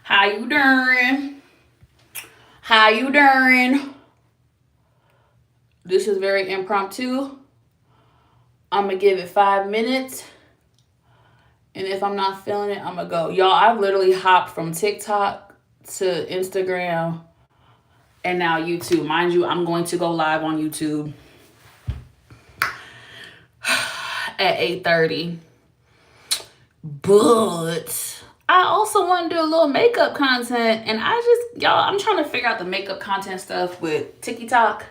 How you doing? How you doing? This is very impromptu. I'm gonna give it 5 minutes, and if I'm not feeling it, I'm gonna go. Y'all, I've literally hopped from TikTok to Instagram and now YouTube. Mind you, I'm going to go live on YouTube at 8:30. But I also want to do a little makeup content, and I'm trying to figure out the makeup content stuff with TikTok,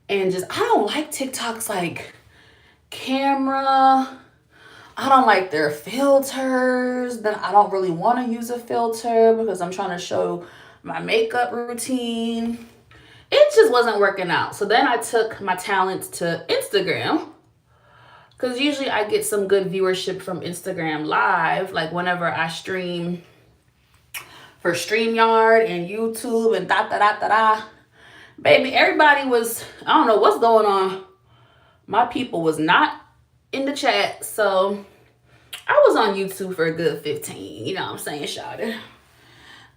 and I don't like TikTok's like camera. I don't like their filters. Then I don't really want to use a filter because I'm trying to show my makeup routine. It just wasn't working out. So then I took my talents to Instagram, because usually I get some good viewership from Instagram Live, like whenever I stream for StreamYard and YouTube and da da da da da. Baby, everybody was, I don't know what's going on. My people was not in the chat. So I was on YouTube for a good 15. You know what I'm saying, Shawty?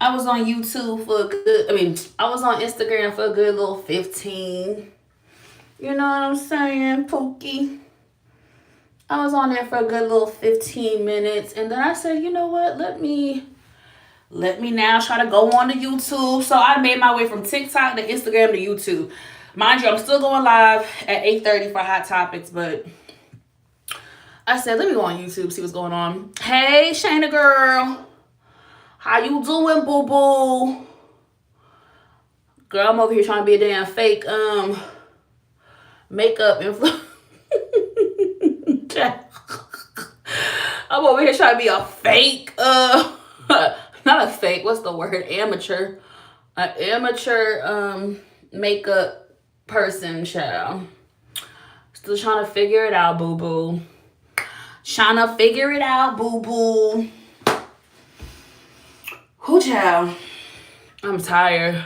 I was on YouTube for a good, I was on Instagram for a good little 15. You know what I'm saying, Pookie? I was on there for a good little 15 minutes. And then I said, you know what? Let me now try to go on to YouTube. So I made my way from TikTok to Instagram to YouTube. Mind you, I'm still going live at 8:30 for Hot Topics, but I said, let me go on YouTube, see what's going on. Hey, Shayna girl. How you doing, boo-boo? Girl, I'm over here trying to be a damn fake makeup influencer. I'm over here trying to be a fake, not a fake, what's the word? Amateur. An amateur makeup person, child. Still trying to figure it out, boo-boo. Trying to figure it out, boo-boo. Whoo, child. I'm tired.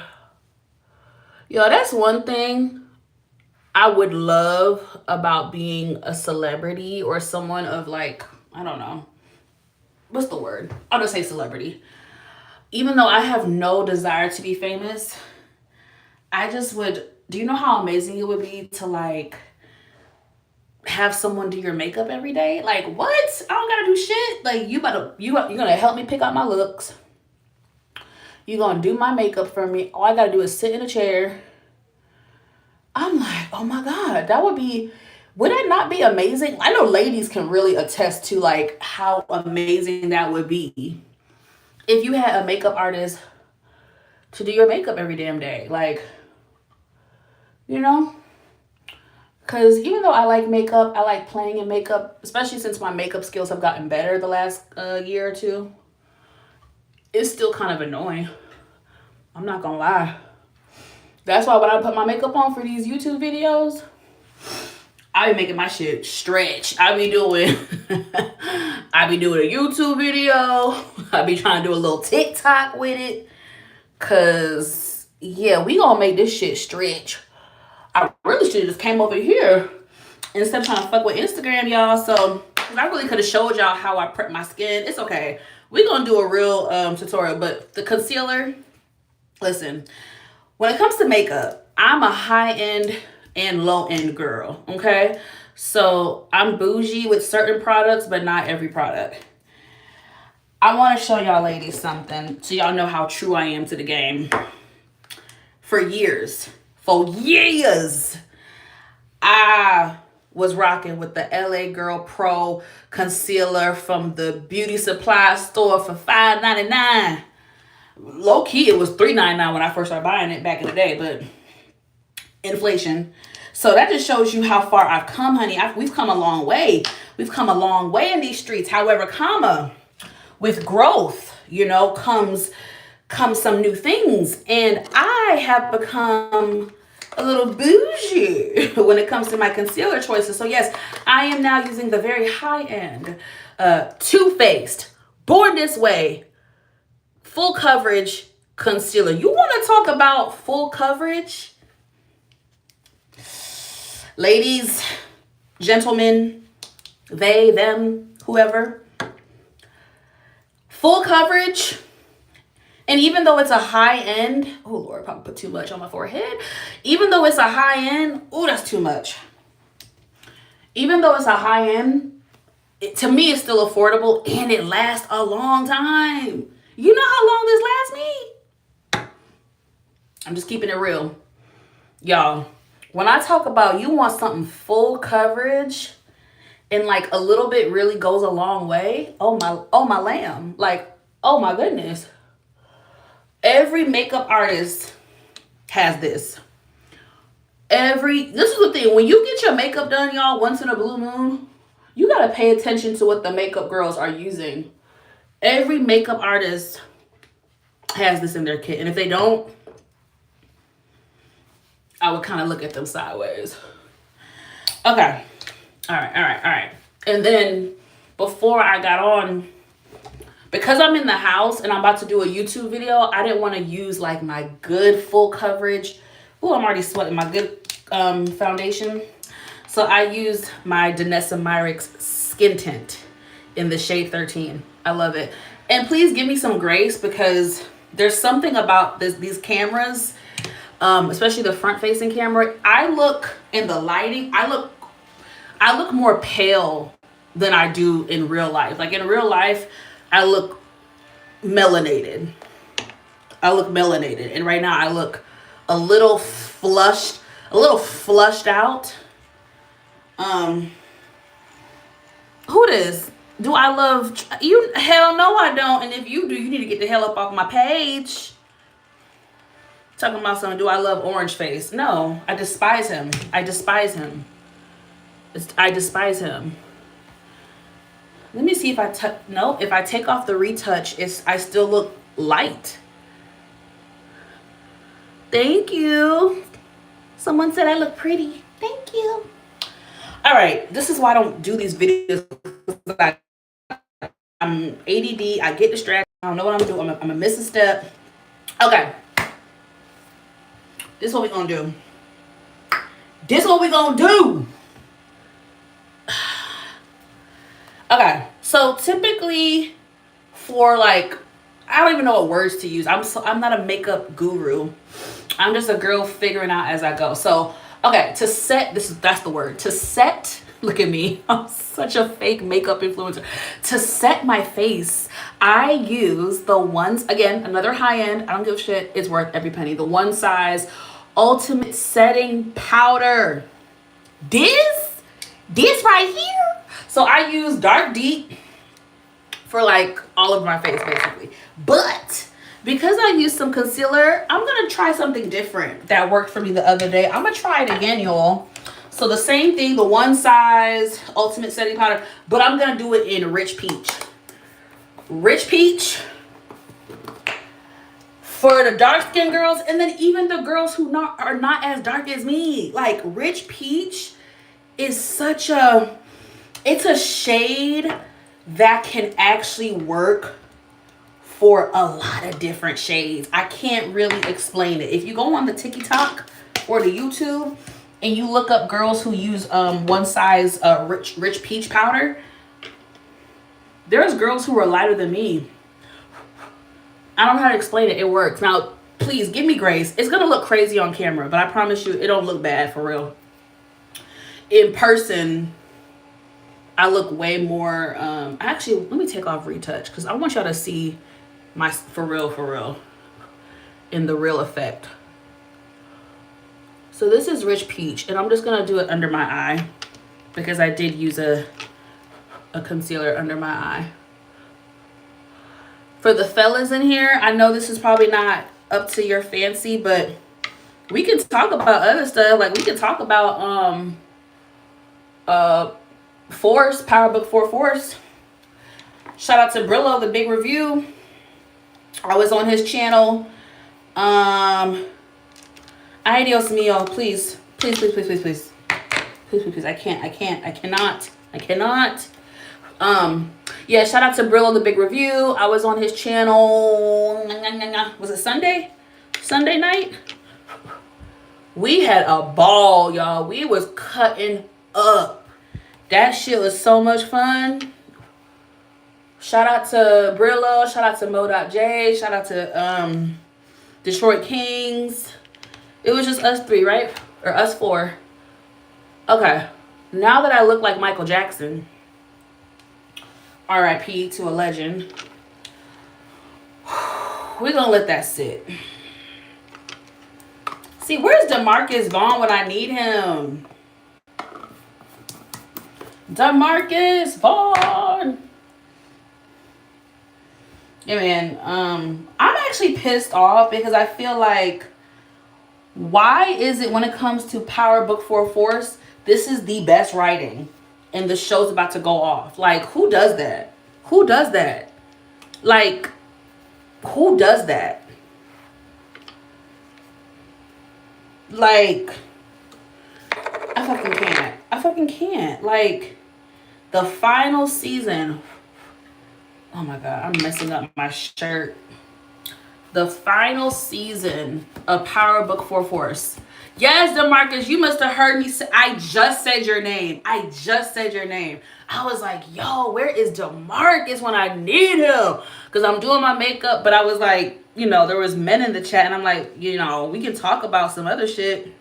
Yo, that's one thing I would love about being a celebrity or someone of like, I don't know. What's the word? I'll just say celebrity. Even though I have no desire to be famous, I just would, do you know how amazing it would be to like have someone do your makeup every day? Like, what? I don't gotta do shit. Like, you're gonna help me pick out my looks. You're gonna do my makeup for me. All I gotta do is sit in a chair. I'm like, oh my God, would that not be amazing? I know ladies can really attest to like how amazing that would be if you had a makeup artist to do your makeup every damn day. Like, you know? Because even though I like makeup, I like playing in makeup, especially since my makeup skills have gotten better the last year or two. It's still kind of annoying. I'm not gonna lie. That's why when I put my makeup on for these YouTube videos, I be making my shit stretch. I be doing a YouTube video. I be trying to do a little TikTok with it. Cause yeah, we gonna make this shit stretch. I really should have just came over here instead of trying to fuck with Instagram, y'all. So I really could have showed y'all how I prep my skin. It's okay. We're gonna do a real tutorial. But the concealer, listen, when it comes to makeup, I'm a high-end and low-end girl, okay? So I'm bougie with certain products, but not every product. I want to show y'all ladies something so y'all know how true I am to the game. For years, I was rocking with the LA Girl Pro concealer from the beauty supply store for $5.99. Low key, it was $3.99 when I first started buying it back in the day, but inflation. So that just shows you how far I've come, honey. We've come a long way. We've come a long way in these streets. However, with growth, comes some new things. And I have become a little bougie when it comes to my concealer choices. So yes, I am now using the very high-end Too Faced Born This Way full coverage concealer. You want to talk about full coverage? Ladies, gentlemen, they, them, whoever. Full coverage And even though it's a high end, oh Lord, probably put too much on my forehead. Even though it's a high end, oh, that's too much. Even though it's a high end, to me, it's still affordable and it lasts a long time. You know how long this lasts me? I'm just keeping it real. Y'all, when I talk about you want something full coverage and like a little bit really goes a long way, oh my lamb. Like, oh my goodness. Every makeup artist has this. This is the thing. When you get your makeup done, y'all, once in a blue moon, you gotta pay attention to what the makeup girls are using. Every makeup artist has this in their kit. And if they don't, I would kind of look at them sideways. Okay. All right. And then before I got on, because I'm in the house and I'm about to do a YouTube video, I didn't want to use like my good full coverage. Oh, I'm already sweating my good foundation. So I used my Danessa Myricks Skin Tint in the shade 13. I love it. And please give me some grace because there's something about these cameras, especially the front facing camera. I look in the lighting, I look more pale than I do in real life. Like in real life, I look melanated. And right now I look a little flushed out. Who this? Do I love you? Hell no, I don't. And if you do, you need to get the hell up off my page. Talking about something. Do I love Orange Face? No, I despise him. I despise him. Let me see if if I take off the retouch, I still look light. Thank you. Someone said I look pretty. Thank you. All right, this is why I don't do these videos. I'm ADD. I get distracted. I don't know what I'm doing. I'm gonna miss a step. Okay. This is what we're gonna do. Okay, so typically for like, I don't even know what words to use. I'm not a makeup guru. I'm just a girl figuring out as I go. So, okay, that's the word. To set, look at me. I'm such a fake makeup influencer. To set my face, I use the ones, again, another high end. I don't give a shit. It's worth every penny. The One Size Ultimate Setting Powder. This right here. So I use Dark Deep for like all of my face basically. But because I used some concealer, I'm going to try something different that worked for me the other day. I'm going to try it again, y'all. So the same thing, the One Size Ultimate Setting Powder, but I'm going to do it in Rich Peach. Rich Peach for the dark skinned girls, and then even the girls who are not as dark as me. Like Rich Peach is it's a shade that can actually work for a lot of different shades. I can't really explain it. If you go on the TikTok or the YouTube and you look up girls who use One Size Rich Peach powder, there's girls who are lighter than me. I don't know how to explain it. It works. Now, please give me grace. It's gonna look crazy on camera, but I promise you it don't look bad for real. In person, I look way more, actually, let me take off retouch because I want y'all to see my for real in the real effect. So this is Rich Peach, and I'm just gonna do it under my eye because I did use a concealer under my eye. For the fellas in here, I know this is probably not up to your fancy, but we can talk about other stuff. Like we can talk about Force, PowerBook 4 Force. Shout out to Brillo, the big review. I was on his channel. Ay Dios mío, please. Please. I cannot. Yeah, shout out to Brillo, the big review. I was on his channel. Was it Sunday? Sunday night? We had a ball, y'all. We was cutting up. That shit was so much fun. Shout out to Brillo. Shout out to Mo.J. Shout out to Detroit Kings. It was just us three, right? Or us four. Okay. Now that I look like Michael Jackson, R.I.P. to a legend, we're going to let that sit. See, where's DeMarcus Vaughn when I need him? DeMarcus Vaughn. Yeah, man. I'm actually pissed off because I feel like, why is it when it comes to Power Book 4 Force, this is the best writing and the show's about to go off? Like, who does that? Who does that? Like, who does that? Like, I fucking can't. I fucking can't. Like, the final season. Oh my God, I'm messing up my shirt. The final season of Power Book 4 Force. Yes, DeMarcus, you must have heard me say, I just said your name. I just said your name. I was like, yo, where is DeMarcus when I need him? Because I'm doing my makeup, but I was like, you know, there was men in the chat, and I'm like, you know, we can talk about some other shit.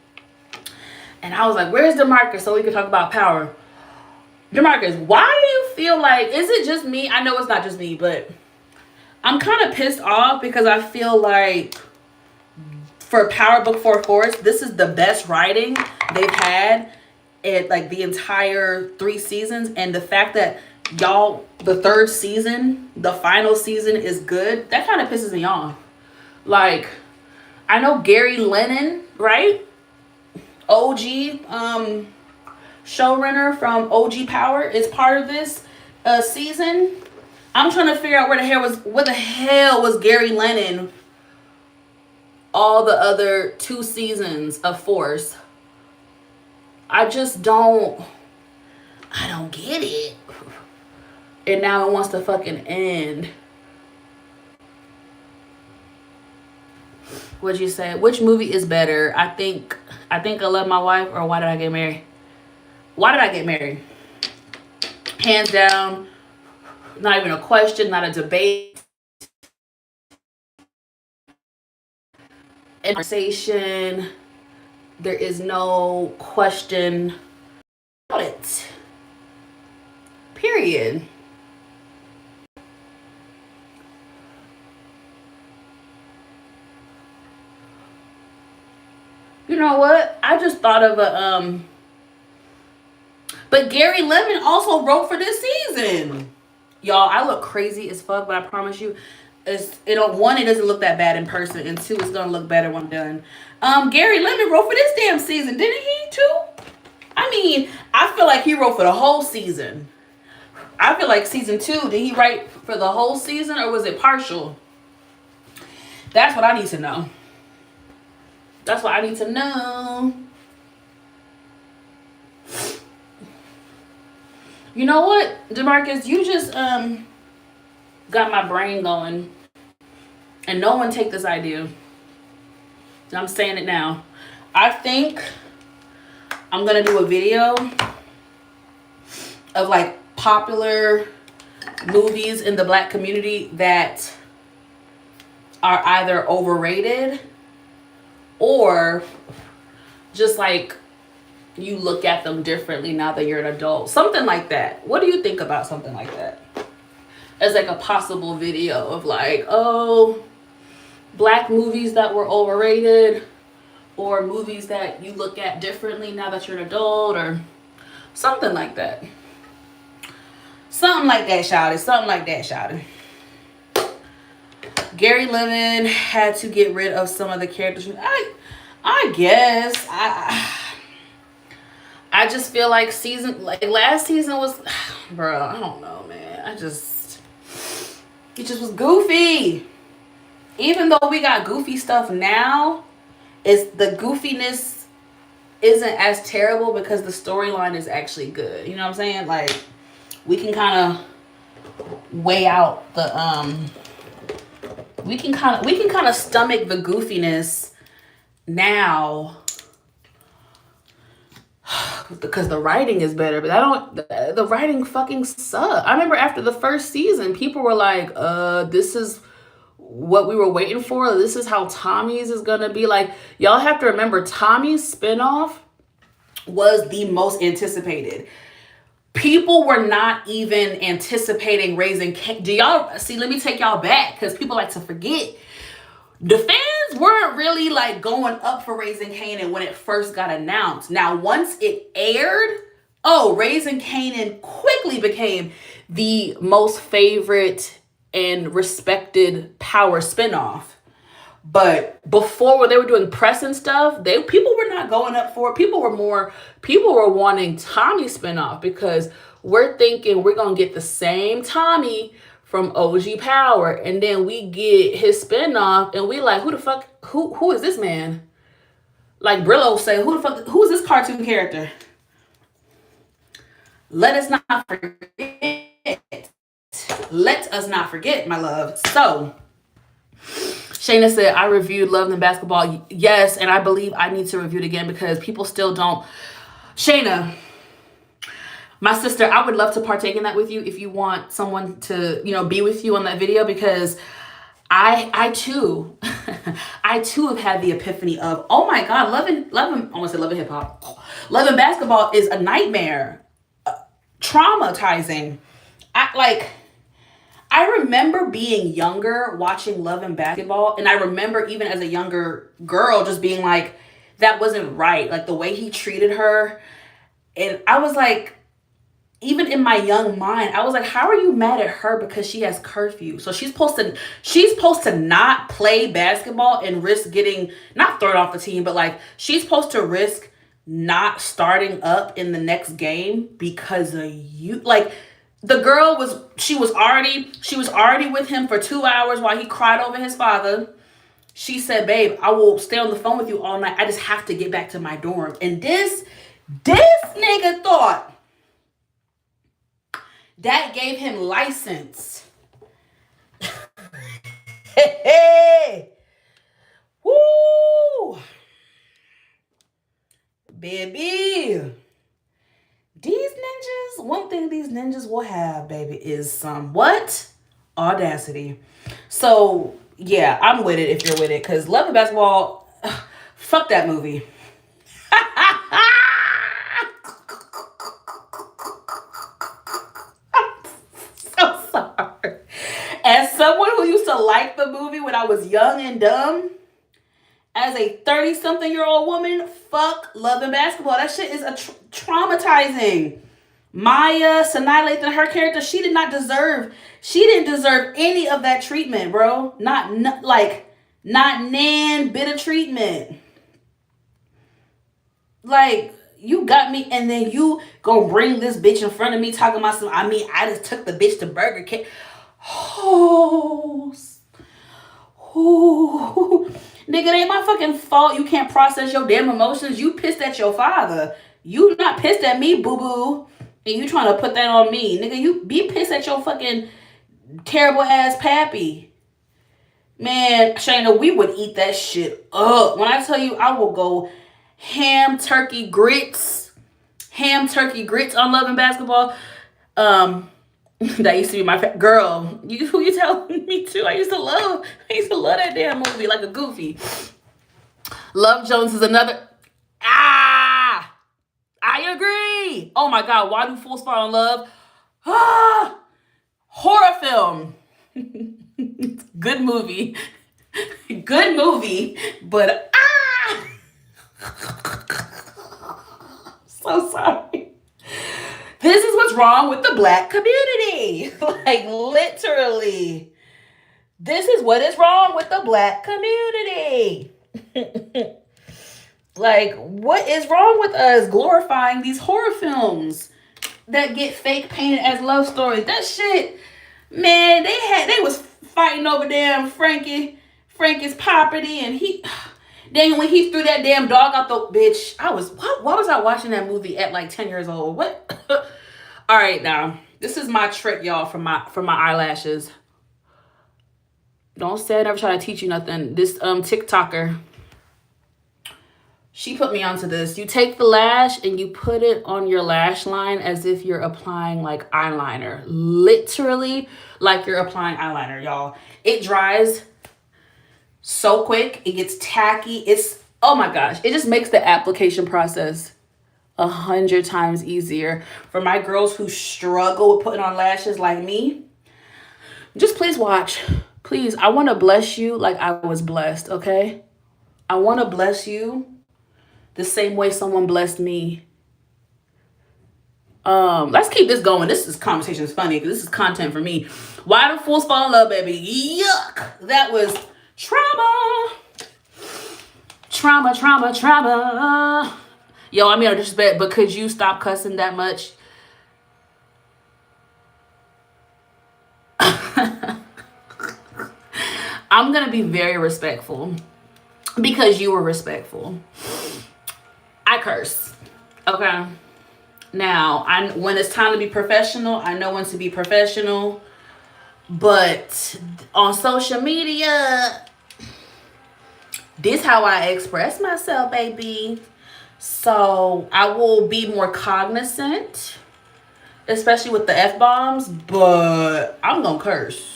And I was like, where's DeMarcus so we can talk about Power? DeMarcus, why do you feel like, is it just me? I know it's not just me, but I'm kind of pissed off because I feel like for Power Book 4 Force, this is the best writing they've had in like the entire 3 seasons. And the fact that y'all, the 3rd season, the final season is good, that kind of pisses me off. Like, I know Gary Lennon, right? OG showrunner from OG Power is part of this season. I'm trying to figure out where the hell was Gary Lennon all the other 2 seasons of Force. I don't get it. And now it wants to fucking end. What'd you say? Which movie is better? I think I Love My Wife or Why Did I Get Married? Why Did I Get Married? Hands down. Not even a question, not a debate. Conversation. There is no question about it. Period. You know what? I just thought of a but Gary Lemon also wrote for this season. Y'all, I look crazy as fuck, but I promise you, it doesn't look that bad in person, and 2, it's gonna look better when I'm done. Gary Lemon wrote for this damn season, didn't he too? I mean, I feel like he wrote for the whole season. I feel like season 2, did he write for the whole season or was it partial? That's what I need to know. That's what I need to know. You know what, DeMarcus, you just got my brain going. And no one take this idea. I'm saying it now. I think I'm gonna do a video of like popular movies in the Black community that are either overrated or just like you look at them differently now that you're an adult. Something like that. What do you think about something like that? As like a possible video of like, oh, Black movies that were overrated, or movies that you look at differently now that you're an adult, or something like that. Something like that, shouty. Something like that, shouty. Gary Lemon had to get rid of some of the characters. I guess. I just feel like last season was, bro, I don't know, man. It just was goofy. Even though we got goofy stuff now, the goofiness isn't as terrible because the storyline is actually good. You know what I'm saying? Like, we can kind of weigh out the we can kind of stomach the goofiness now because the writing is better, but I don't. The writing fucking sucked. I remember after the first season, people were like, this is what we were waiting for. This is how Tommy's is gonna be." Like, y'all have to remember, Tommy's spinoff was the most anticipated. People were not even anticipating Raising Cain. Do y'all see? Let me take y'all back, because people like to forget. The fans weren't really like going up for Raising Kanan when it first got announced. Now, once it aired, Raising Kanan quickly became the most favorite and respected Power spinoff. But before, when they were doing press and stuff, people were not going up for it. People were wanting Tommy spinoff, because we're thinking we're gonna get the same Tommy from OG Power, and then we get his spinoff, and we like, who is this man? Like Brillo say, who is this cartoon character? Let us not forget. Let us not forget, my love. So Shayna said, I reviewed Love and Basketball. Yes, and I believe I need to review it again, because people still don't. Shayna, my sister, I would love to partake in that with you if you want someone to, be with you on that video, because I too, I too have had the epiphany of, oh my God, Love and Hip Hop. Love and Basketball is a nightmare, traumatizing. I remember being younger watching Love and Basketball, and I remember even as a younger girl just being like, that wasn't right. Like the way he treated her. And I was like, even in my young mind, I was like, how are you mad at her because she has curfew? So she's supposed to not play basketball and risk getting, not thrown off the team, but like she's supposed to risk not starting up in the next game because of you. Like, the girl she was already with him for 2 hours while he cried over his father. She said, babe, I will stay on the phone with you all night. I just have to get back to my dorm. And this nigga thought that gave him license. Hey. Woo. Baby. These ninjas, one thing these ninjas will have, baby, is some what? Audacity. So, yeah, I'm with it if you're with it. Because Love and Basketball, fuck that movie. So sorry. As someone who used to like the movie when I was young and dumb, as a 30-something-year-old woman, fuck Love and Basketball. That shit is traumatizing. Maya, Sanaa Lathan, her character, she didn't deserve any of that treatment, bro. Not nan bit of treatment. Like, you got me, and then you gonna bring this bitch in front of me talking about I just took the bitch to Burger King. Oh. Nigga, it ain't my fucking fault you can't process your damn emotions. You pissed at your father. You not pissed at me, boo-boo. And you trying to put that on me. Nigga, you be pissed at your fucking terrible ass pappy. Man, Shayna, we would eat that shit up. When I tell you, I will go ham turkey grits on Love and Basketball. That used to be my girl. Who you telling me to? I used to love that damn movie like a goofy. Love Jones is another. I agree. Oh my God, why do fools fall in love? Horror film. Good movie, but so sorry. This is what's wrong with the Black community. Like, literally. This is what is wrong with the Black community. Like, what is wrong with us glorifying these horror films that get fake painted as love stories? That shit, man, they was fighting over damn Frankie's property, and then when he threw that damn dog out the bitch, why was I watching that movie at like 10 years old? What? All right, now this is my trick, y'all, for my eyelashes. Don't say I never try to teach you nothing. This TikToker, She put me onto this. You take the lash and you put it on your lash line as if you're applying like eyeliner. Literally like you're applying eyeliner, y'all. It dries so quick. It gets tacky. It's, oh my gosh. It just makes the application process 100 times easier. For my girls who struggle with putting on lashes like me, just please watch. Please, I want to bless you like I was blessed, okay? I want to bless you the same way someone blessed me. Let's keep this going. This conversation is funny because this is content for me. Why do fools fall in love, baby? Yuck. That was trauma. Trauma. Yo, I mean, no disrespect, but could you stop cussing that much? I'm going to be very respectful because you were respectful. I curse. Okay. Now, when it's time to be professional, I know when to be professional. But on social media, this how I express myself, baby. So I will be more cognizant, especially with the F-bombs, but I'm going to curse.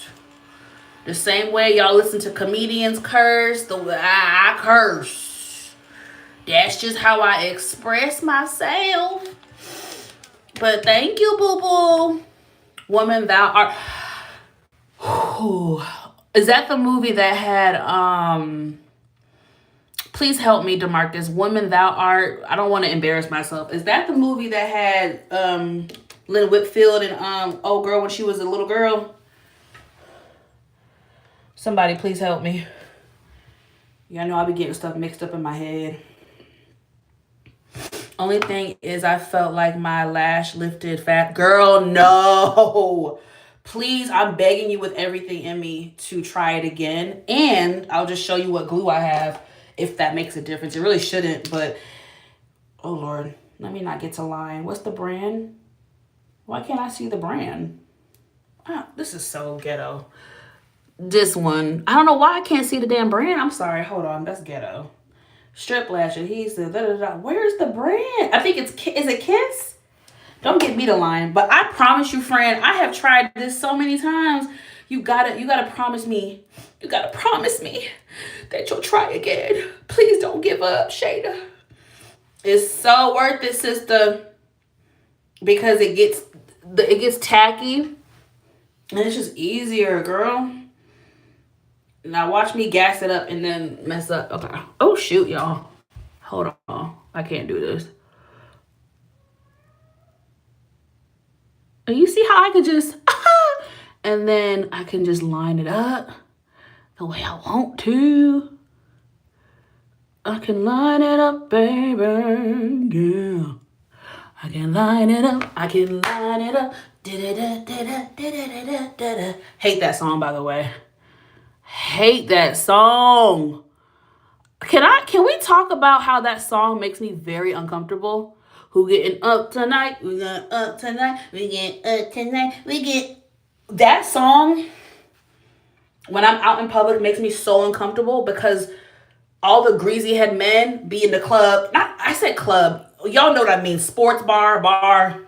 The same way y'all listen to comedians curse, the way I curse. That's just how I express myself. But thank you, boo-boo. Woman, thou art. Whew. Is that the movie that had, please help me, DeMarcus. Woman, thou art. I don't want to embarrass myself. Is that the movie that had Lynn Whitfield and old girl when she was a little girl? Somebody please help me. Yeah, I know I'll be getting stuff mixed up in my head. Only thing is I felt like my lash lifted fat. Girl, no. Please, I'm begging you with everything in me to try it again. And I'll just show you what glue I have if that makes a difference. It really shouldn't, but oh Lord, let me not get to lying. What's the brand? Why can't I see the brand? Oh, this is so ghetto. This one. I don't know why I can't see the damn brand. I'm sorry. Hold on. That's ghetto. Strip lash adhesive. Where's the brand? I think is it Kiss? Don't get me to lying. But I promise you, friend, I have tried this so many times. You gotta promise me. You gotta promise me that you'll try again. Please don't give up, Shada. It's so worth it, sister. Because it gets tacky. And it's just easier, girl. Now watch me gas it up and then mess up. Okay. Oh, shoot, y'all. Hold on. I can't do this. And you see how I could just... and then I can just line it up the way I want to. I can line it up, baby. Yeah. I can line it up. I can line it up. Hate that song, by the way. Hate that song. Can we talk about how that song makes me very uncomfortable? Who getting up tonight? We getting up tonight. We getting up tonight. We get that song when I'm out in public makes me so uncomfortable because all the greasy head men be in the club. I said club. Y'all know what I mean. Sports bar.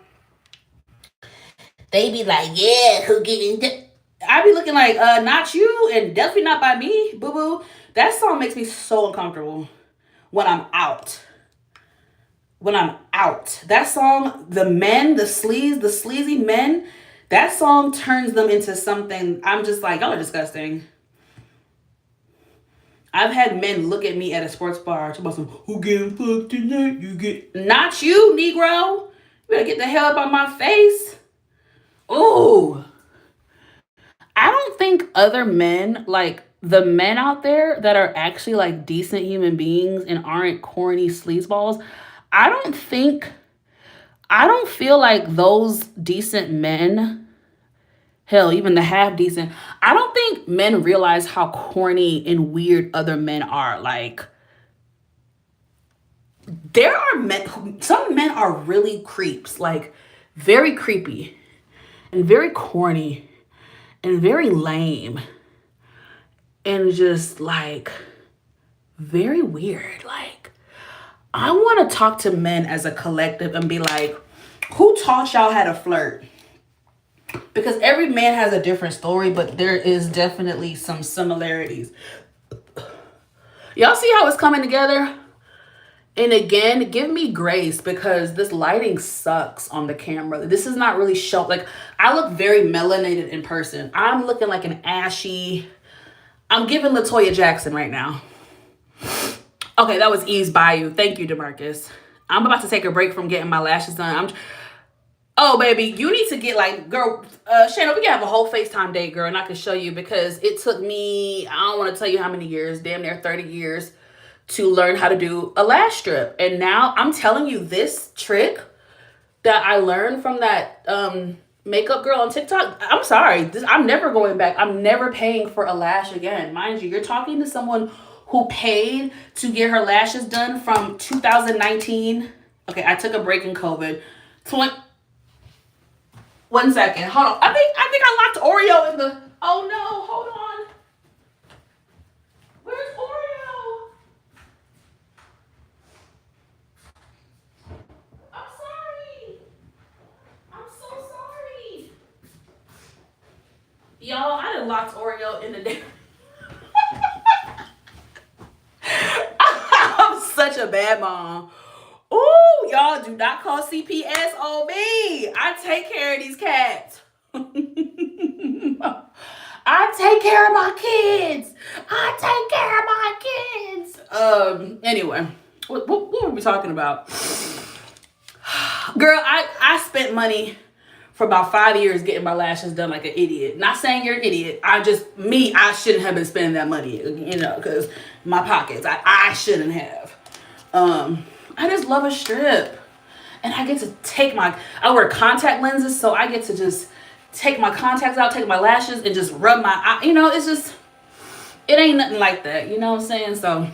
They be like, yeah, who getting... I be looking like, not you, and definitely not by me, boo-boo. That song makes me so uncomfortable when I'm out. That song, the men, the sleazy men, that song turns them into something. I'm just like, y'all are disgusting. I've had men look at me at a sports bar, talk about some, who getting fucked tonight? You get... Not you, Negro. You better get the hell up on my face. Ooh. I don't think other men, like the men out there that are actually like decent human beings and aren't corny sleazeballs, I don't feel like those decent men, hell, even the half decent, I don't think men realize how corny and weird other men are. Like, there are men, some men are really creeps, like very creepy and very corny and very lame and just like very weird. Like, I want to talk to men as a collective and be like, who taught y'all how to flirt? Because every man has a different story, but there is definitely some similarities. Y'all see how it's coming together? And again, give me grace because this lighting sucks on the camera. This is not really show. Like, I look very melanated in person. I'm looking like an ashy. I'm giving Latoya Jackson right now. Okay, that was Ease Bayou. Thank you, DeMarcus. I'm about to take a break from getting my lashes done. Oh, baby, you need to get like, girl, Shannon, we can have a whole FaceTime date, girl, and I can show you because it took me, I don't want to tell you how many years, damn near 30 years to learn how to do a lash strip. And now I'm telling you this trick that I learned from that makeup girl on TikTok. I'm sorry, I'm never going back. I'm never paying for a lash again. Mind you, you're talking to someone who paid to get her lashes done from 2019. Okay, I took a break in COVID. 1 second. Hold on. I think I locked Oreo in the. Oh no! Hold on. Where's Oreo? I'm sorry. I'm so sorry. Y'all, I done locked Oreo in the day. I'm such a bad mom. Ooh, y'all do not call CPS on me. I take care of these cats. I take care of my kids. I take care of my kids. Anyway, what were we talking about? Girl, I spent money for about 5 years getting my lashes done like an idiot. Not saying you're an idiot. I shouldn't have been spending that money, because my pockets. I shouldn't have. I just love a strip. And I get to I wear contact lenses, so I get to just take my contacts out, take my lashes, and just rub my eye. It's just, it ain't nothing like that. You know what I'm saying? So,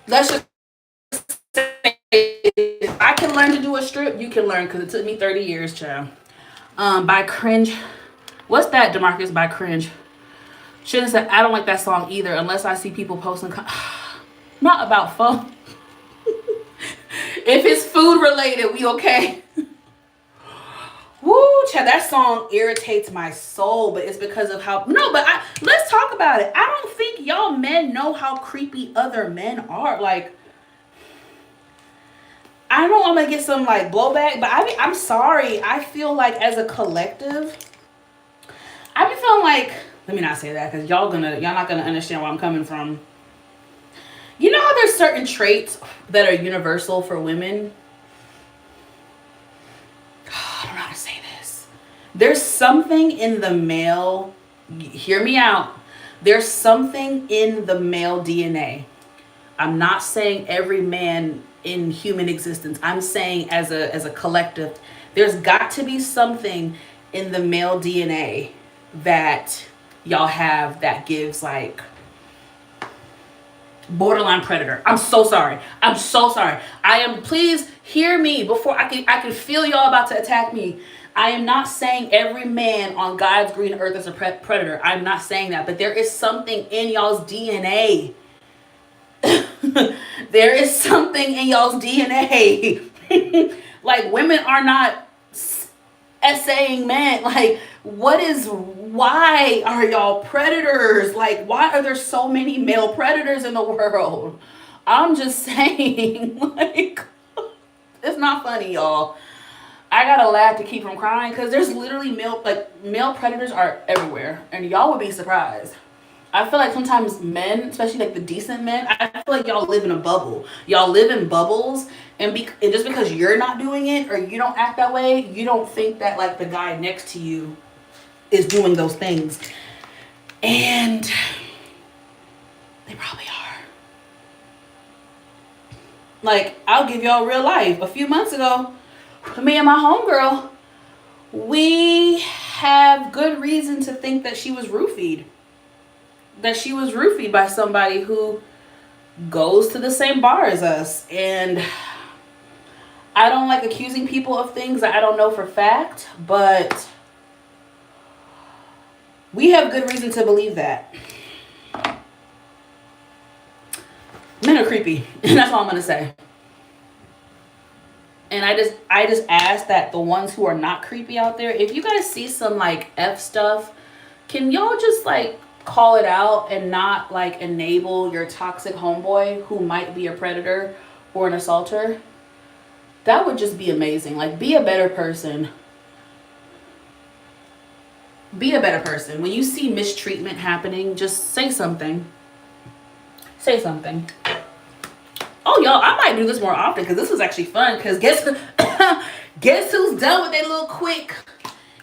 let's just say, if I can learn to do a strip, you can learn, because it took me 30 years, child. By Cringe. What's that, DeMarcus? By Cringe. Shouldn't say, I don't like that song either, unless I see people posting. Not about phone. If it's food related, we okay. Woo, child, that song irritates my soul, but it's because of how. No, but let's talk about it. I don't think y'all men know how creepy other men are. Like, I know I'm gonna get some like blowback, but I'm sorry. I feel like as a collective, I be feeling like. Let me not say that because y'all not gonna understand where I'm coming from. You know how there's certain traits that are universal for women? I don't know how to say this. There's something in the male, hear me out. There's something in the male DNA. I'm not saying every man in human existence. I'm saying as a collective, there's got to be something in the male DNA that y'all have that gives like borderline predator. I'm so sorry. Please hear me before I can feel y'all about to attack me. I am not saying every man on God's green earth is a predator. I'm not saying that, but there is something in y'all's DNA. There is something in y'all's DNA. Like, women are not essaying men. Like, why are y'all predators? Like, why are there so many male predators in the world? I'm just saying, like, it's not funny, y'all. I gotta laugh to keep from crying because there's literally male predators are everywhere, and y'all would be surprised. I feel like sometimes men, especially like the decent men, I feel like y'all live in a bubble. Y'all live in bubbles, and just because you're not doing it or you don't act that way, you don't think that like the guy next to you is doing those things. And they probably are. Like, I'll give y'all real life. A few months ago, me and my homegirl, we have good reason to think that she was roofied. That she was roofied by somebody who goes to the same bar as us. And I don't like accusing people of things that I don't know for fact, but we have good reason to believe that. Men are creepy. And that's all I'm gonna say. And I just ask that the ones who are not creepy out there, if you guys see some like F stuff, can y'all just like call it out and not like enable your toxic homeboy who might be a predator or an assaulter? That would just be amazing. Like, be a better person. Be a better person. When you see mistreatment happening, just say something. Say something. Oh, y'all, I might do this more often because this was actually fun. Because guess who's done with their little quick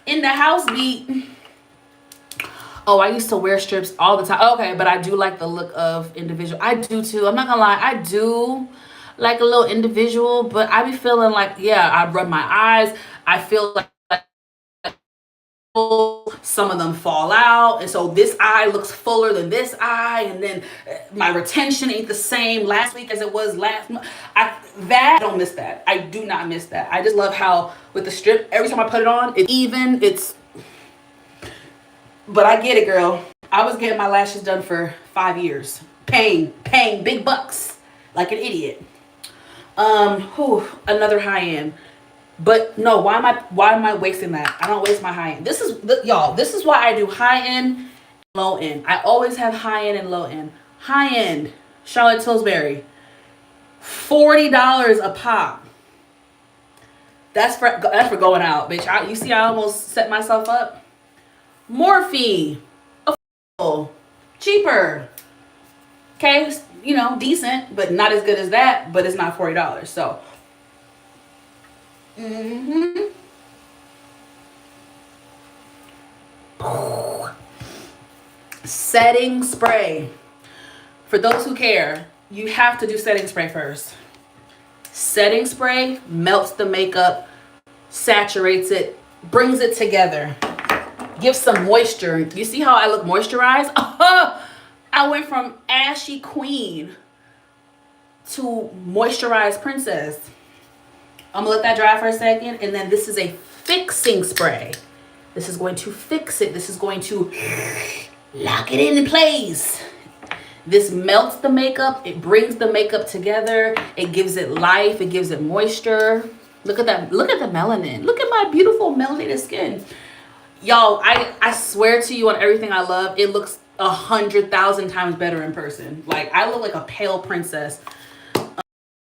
in the house beat? Oh, I used to wear strips all the time. Okay, but I do like the look of individual. I do too. I'm not gonna lie. I do like a little individual, but I be feeling like, yeah, I rub my eyes. I feel like some of them fall out, and so this eye looks fuller than this eye, and then my retention ain't the same last week as it was last month. I don't miss that. I do not miss that. I just love how with the strip, every time I put it on, it's even. But I get it, girl. I was getting my lashes done for 5 years, paying big bucks like an idiot. Another high end. But no, why am I wasting that? I don't waste my high end. Y'all, this is why I do high end, low end. I always have high end and low end. High end, Charlotte Tilbury, $40 a pop. That's for going out, bitch. You see, I almost set myself up. Morphe, affordable, cheaper. Okay, decent, but not as good as that. But it's not $40. So. Setting spray. For those who care, you have to do setting spray first. Setting spray melts the makeup, saturates it, brings it together, gives some moisture. You see how I look moisturized? I went from ashy queen to moisturized princess. I'm gonna let that dry for a second, and then this is a fixing spray. This is going to fix it. This is going to lock it in place. This melts the makeup. It brings the makeup together. It gives it life. It gives it moisture. Look at that. Look at the melanin. Look at my beautiful melanated skin. Y'all, I swear to you on everything I love, it looks 100,000 times better in person. Like, I look like a pale princess.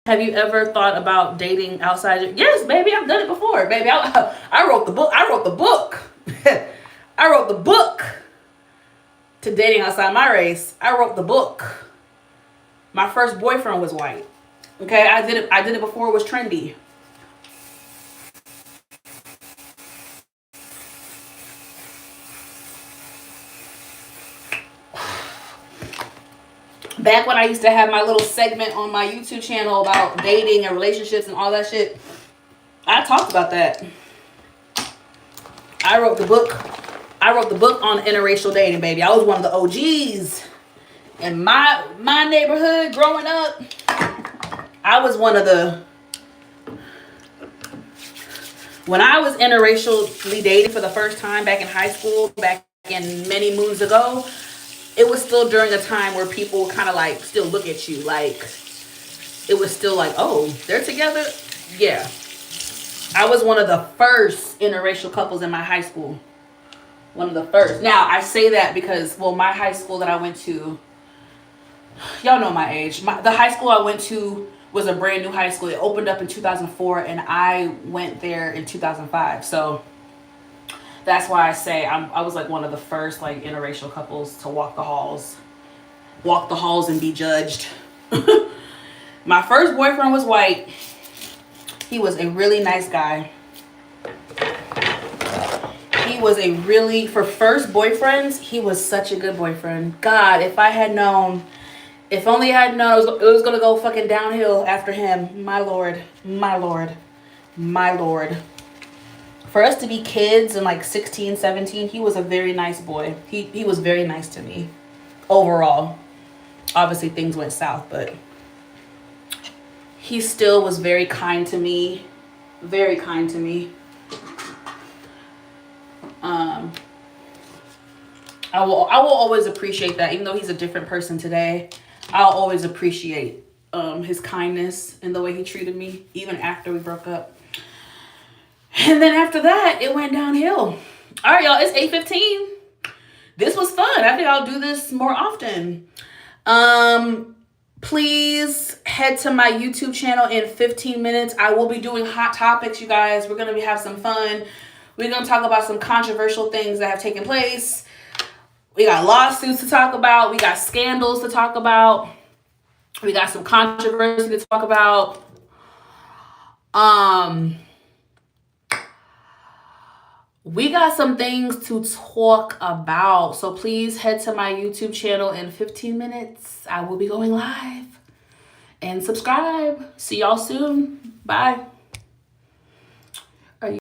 Have you ever thought about dating outside? Yes, baby, I've done it before, baby. I wrote the book. I wrote the book. I wrote the book to dating outside my race. I wrote the book. My first boyfriend was white. Okay, I did it before it was trendy. Back when I used to have my little segment on my YouTube channel about dating and relationships and all that shit, I talked about that. I wrote the book on interracial dating, baby. I was one of the OGs in my neighborhood growing up. I was one of the, when I was interracially dating for the first time back in high school, back in many moons ago, it was still during a time where people kind of like still look at you like, it was still like, oh, they're together. Yeah. I was one of the first interracial couples in my high school. One of the first. Now, I say that because, well, my high school that I went to, y'all know my age. The high school I went to was a brand new high school. It opened up in 2004, and I went there in 2005. So that's why I say I was like one of the first like interracial couples to walk the halls and be judged. My first boyfriend was white. He was a really nice guy. He was for first boyfriends, he was such a good boyfriend. God, if only I had known it was gonna go fucking downhill after him. My Lord. For us to be kids and like 16, 17, he was a very nice boy. He was very nice to me overall. Obviously things went south, but he still was very kind to me. Very kind to me. I will always appreciate that, even though he's a different person today. I'll always appreciate his kindness and the way he treated me, even after we broke up. And then after that, it went downhill. All right, y'all, it's 8:15. This was fun. I think I'll do this more often. Please head to my YouTube channel in 15 minutes. I will be doing hot topics, you guys. We're going to have some fun. We're going to talk about some controversial things that have taken place. We got lawsuits to talk about. We got scandals to talk about. We got some controversy to talk about. We got some things to talk about. So please head to my YouTube channel in 15 minutes. I will be going live. And subscribe. See y'all soon. Bye.